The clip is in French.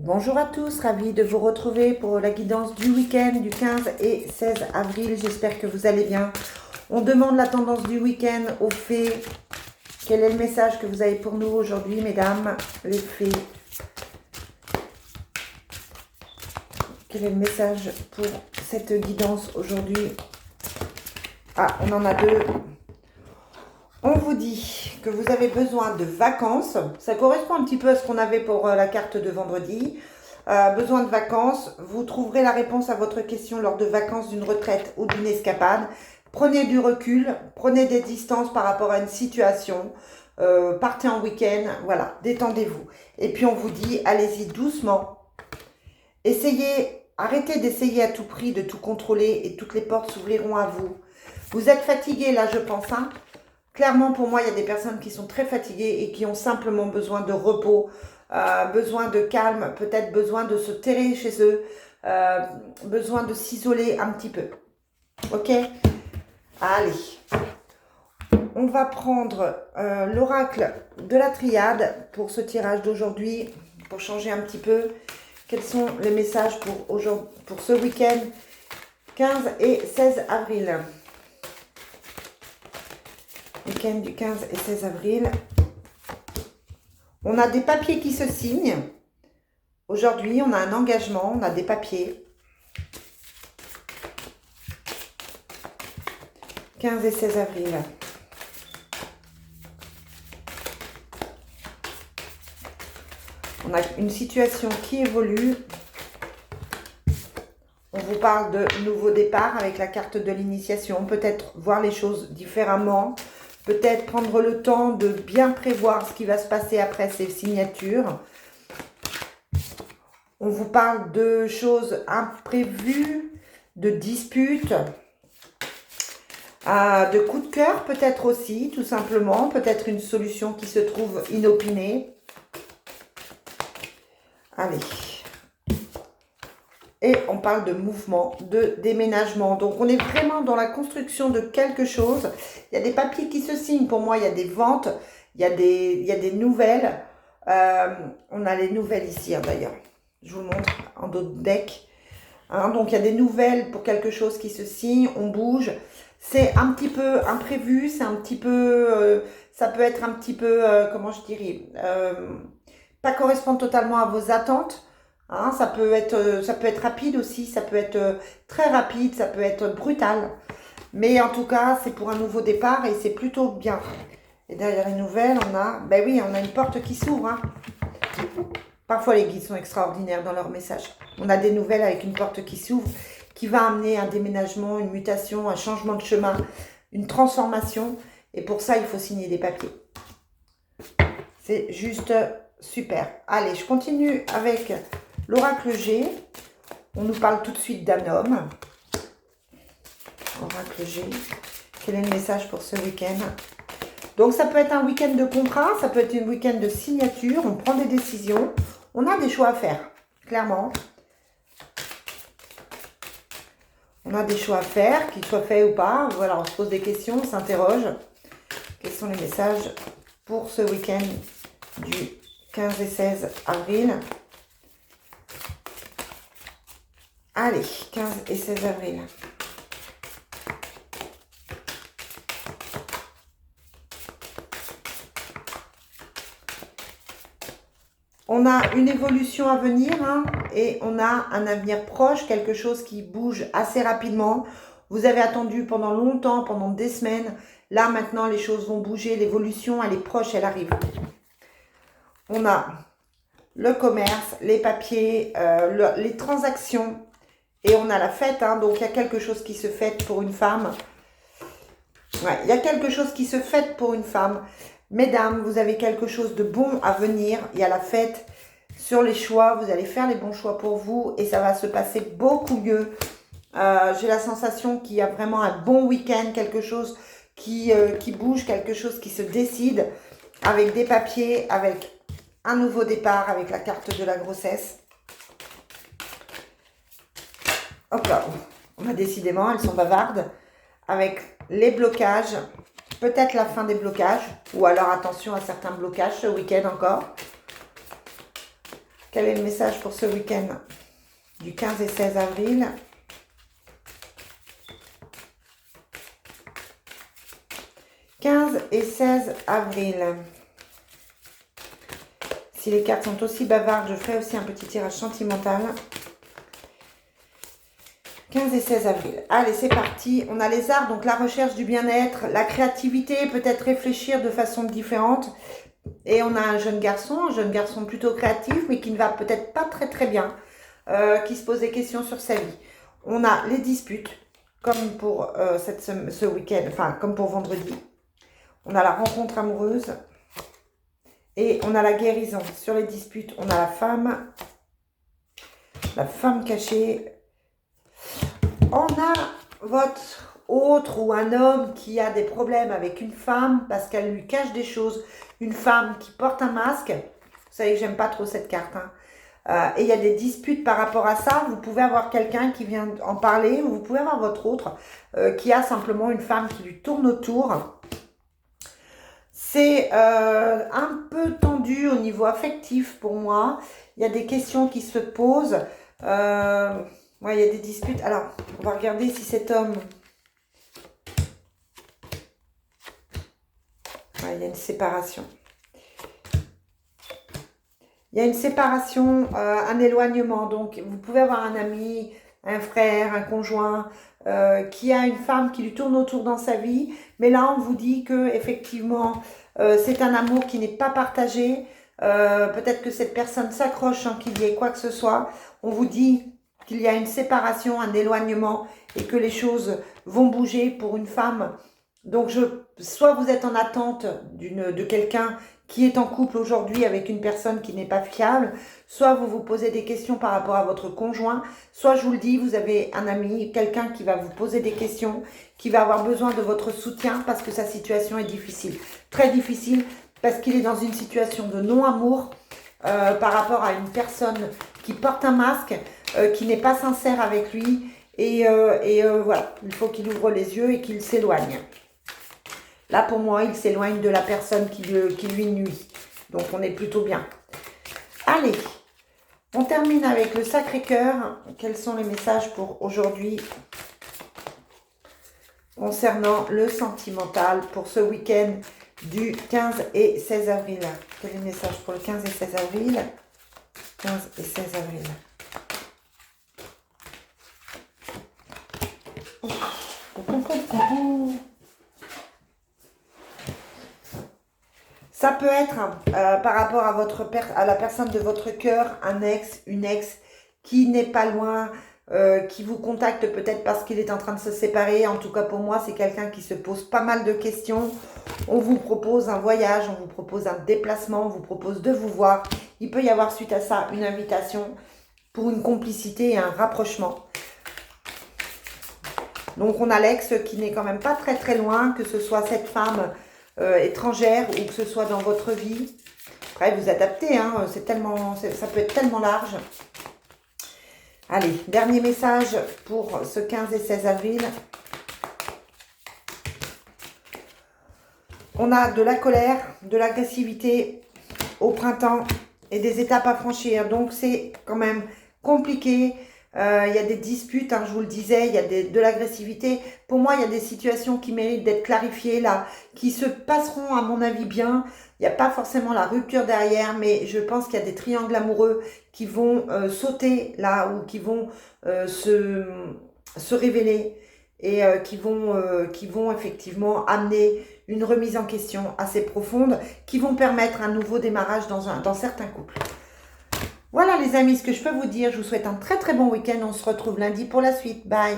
Bonjour à tous, ravi de vous retrouver pour la guidance du week-end du 15 et 16 avril. J'espère que vous allez bien. On demande la tendance du week-end aux fées. Quel est le message que vous avez pour nous aujourd'hui, mesdames, les fées? Quel est le message pour cette guidance aujourd'hui? Ah, on en a deux. On vous dit que vous avez besoin de vacances. Ça correspond un petit peu à ce qu'on avait pour la carte de vendredi. Besoin de vacances. Vous trouverez la réponse à votre question lors de vacances, d'une retraite ou d'une escapade. Prenez du recul, prenez des distances par rapport à une situation. Partez en week-end, voilà, détendez-vous. Et puis on vous dit, allez-y doucement. Essayez, arrêtez d'essayer à tout prix de tout contrôler et toutes les portes s'ouvriront à vous. Vous êtes fatigué là, je pense, hein. Clairement, pour moi, il y a des personnes qui sont très fatiguées et qui ont simplement besoin de repos, besoin de calme, peut-être besoin de se terrer chez eux, besoin de s'isoler un petit peu. Ok? Allez. On va prendre l'oracle de la triade pour ce tirage d'aujourd'hui, pour changer un petit peu. Quels sont les messages pour ce week-end 15 et 16 avril? Week-end du 15 et 16 avril. On a des papiers qui se signent. Aujourd'hui, on a un engagement, on a des papiers. 15 et 16 avril. On a une situation qui évolue. On vous parle de nouveau départ avec la carte de l'initiation. Peut-être voir les choses différemment. Peut-être prendre le temps de bien prévoir ce qui va se passer après ces signatures. On vous parle de choses imprévues, de disputes, de coups de cœur peut-être aussi, tout simplement. Peut-être une solution qui se trouve inopinée. Allez. Et on parle de mouvement, de déménagement. Donc, on est vraiment dans la construction de quelque chose. Il y a des papiers qui se signent. Pour moi, il y a des ventes. Il y a des nouvelles. On a les nouvelles ici, hein, d'ailleurs. Je vous montre en dos de deck. Hein, donc, il y a des nouvelles pour quelque chose qui se signe. On bouge. C'est un petit peu imprévu. C'est un petit peu... ça peut être un petit peu... comment je dirais pas correspondre totalement à vos attentes. Hein, ça peut être rapide aussi, ça peut être très rapide, ça peut être brutal. Mais en tout cas, c'est pour un nouveau départ et c'est plutôt bien. Et derrière les nouvelles, on a, ben oui, on a une porte qui s'ouvre. Hein. Parfois, les guides sont extraordinaires dans leurs messages. On a des nouvelles avec une porte qui s'ouvre, qui va amener un déménagement, une mutation, un changement de chemin, une transformation. Et pour ça, il faut signer des papiers. C'est juste super. Allez, je continue avec... l'oracle G, on nous parle tout de suite d'un homme. Oracle G, quel est le message pour ce week-end? Donc, ça peut être un week-end de contrat, ça peut être un week-end de signature, on prend des décisions, on a des choix à faire, clairement. On a des choix à faire, qu'ils soient faits ou pas. Voilà, on se pose des questions, on s'interroge. Quels sont les messages pour ce week-end du 15 et 16 avril? Allez, 15 et 16 avril. On a une évolution à venir hein, et on a un avenir proche, quelque chose qui bouge assez rapidement. Vous avez attendu pendant longtemps, pendant des semaines. Là, maintenant, les choses vont bouger. L'évolution, elle est proche, elle arrive. On a le commerce, les papiers, les transactions. Et on a la fête, hein, donc il y a quelque chose qui se fête pour une femme. Ouais, il y a quelque chose qui se fête pour une femme. Mesdames, vous avez quelque chose de bon à venir. Il y a la fête sur les choix. Vous allez faire les bons choix pour vous et ça va se passer beaucoup mieux. J'ai la sensation qu'il y a vraiment un bon week-end, quelque chose qui bouge, quelque chose qui se décide avec des papiers, avec un nouveau départ, avec la carte de la grossesse. Hop là, on a décidément, elles sont bavardes, avec les blocages, peut-être la fin des blocages, ou alors attention à certains blocages ce week-end encore. Quel est le message pour ce week-end du 15 et 16 avril? « 15 et 16 avril. Si les cartes sont aussi bavardes, je ferai aussi un petit tirage sentimental. 15 et 16 avril. Allez, c'est parti. On a les arts, donc la recherche du bien-être, la créativité, peut-être réfléchir de façon différente. Et on a un jeune garçon plutôt créatif, mais qui ne va peut-être pas très bien, qui se pose des questions sur sa vie. On a les disputes, comme pour ce week-end, enfin, comme pour vendredi. On a la rencontre amoureuse. Et on a la guérison. Sur les disputes, on a la femme cachée. On a votre autre ou un homme qui a des problèmes avec une femme parce qu'elle lui cache des choses. Une femme qui porte un masque. Vous savez, j'aime pas trop cette carte. Hein. Et il y a des disputes par rapport à ça. Vous pouvez avoir quelqu'un qui vient en parler ou vous pouvez avoir votre autre qui a simplement une femme qui lui tourne autour. C'est un peu tendu au niveau affectif pour moi. Il y a des questions qui se posent. Ouais, il y a des disputes. Alors, on va regarder si cet homme... Ouais, il y a une séparation. Il y a une séparation, un éloignement. Donc, vous pouvez avoir un ami, un frère, un conjoint qui a une femme qui lui tourne autour dans sa vie. Mais là, on vous dit que effectivement, c'est un amour qui n'est pas partagé. Peut-être que cette personne s'accroche sans qu'il y ait quoi que ce soit. On vous dit qu'il y a une séparation, un éloignement et que les choses vont bouger pour une femme. Donc, soit vous êtes en attente de quelqu'un qui est en couple aujourd'hui avec une personne qui n'est pas fiable, soit vous vous posez des questions par rapport à votre conjoint, soit je vous le dis, vous avez un ami, quelqu'un qui va vous poser des questions, qui va avoir besoin de votre soutien parce que sa situation est difficile. Très difficile parce qu'il est dans une situation de non-amour par rapport à une personne qui porte un masque, qui n'est pas sincère avec lui et voilà, il faut qu'il ouvre les yeux et qu'il s'éloigne. Là, pour moi, il s'éloigne de la personne qui lui nuit. Donc, on est plutôt bien. Allez, on termine avec le Sacré-Cœur. Quels sont les messages pour aujourd'hui concernant le sentimental pour ce week-end du 15 et 16 avril? Quel est le message pour le 15 et 16 avril? 15 et 16 avril. Ça peut être par rapport à la personne de votre cœur, un ex, une ex qui n'est pas loin, qui vous contacte peut-être parce qu'il est en train de se séparer. En tout cas pour moi, c'est quelqu'un qui se pose pas mal de questions. On vous propose un voyage, on vous propose un déplacement, on vous propose de vous voir. Il peut y avoir suite à ça une invitation pour une complicité et un rapprochement. Donc on a l'ex qui n'est quand même pas très loin, que ce soit cette femme étrangère ou que ce soit dans votre vie. Après, vous adaptez, hein, ça peut être tellement large. Allez, dernier message pour ce 15 et 16 avril. On a de la colère, de l'agressivité au printemps et des étapes à franchir. Donc, c'est quand même compliqué. Il y a des disputes, hein, je vous le disais, il y a de l'agressivité. Pour moi, il y a des situations qui méritent d'être clarifiées là, qui se passeront à mon avis bien. Il n'y a pas forcément la rupture derrière, mais je pense qu'il y a des triangles amoureux qui vont sauter là ou qui vont se révéler et qui vont effectivement amener une remise en question assez profonde, qui vont permettre un nouveau démarrage dans certains couples. Voilà les amis, ce que je peux vous dire. Je vous souhaite un très bon week-end. On se retrouve lundi pour la suite. Bye!